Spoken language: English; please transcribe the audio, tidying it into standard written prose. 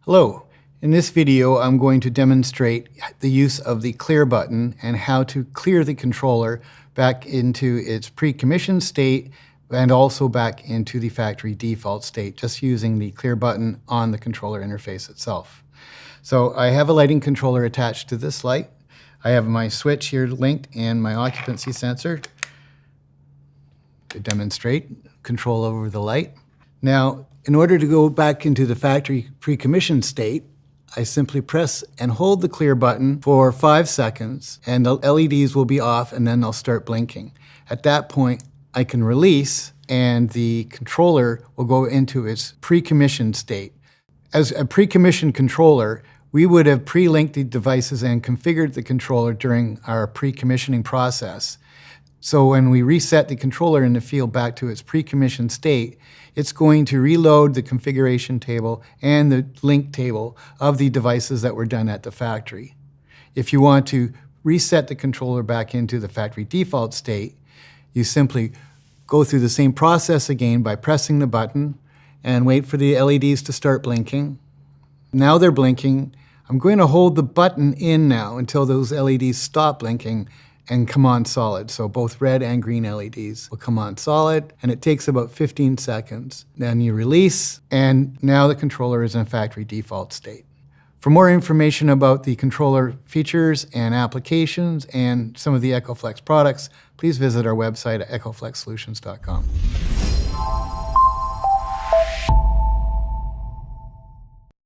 Hello. In this video, I'm going to demonstrate the use of the clear button and how to clear the controller back into its pre-commissioned state and also back into the factory default state, just using the clear button on the controller interface itself. So I have a lighting controller attached to this light. I have my switch here linked and my occupancy sensor to demonstrate control over the light. Now, in order to go back into the factory pre-commissioned state, I simply press and hold the clear button for 5 seconds, and the LEDs will be off and then they'll start blinking. At that point, I can release and the controller will go into its pre-commissioned state. As a pre-commissioned controller, we would have pre-linked the devices and configured the controller during our pre-commissioning process. So when we reset the controller in the field back to its pre-commissioned state, it's going to reload the configuration table and the link table of the devices that were done at the factory. If you want to reset the controller back into the factory default state, you simply go through the same process again by pressing the button and wait for the LEDs to start blinking. Now they're blinking. I'm going to hold the button in now until those LEDs stop blinking and come on solid. So both red and green LEDs will come on solid, and it takes about 15 seconds. Then you release, and now the controller is in factory default state. For more information about the controller features and applications and some of the Echoflex products, please visit our website at echoflexsolutions.com.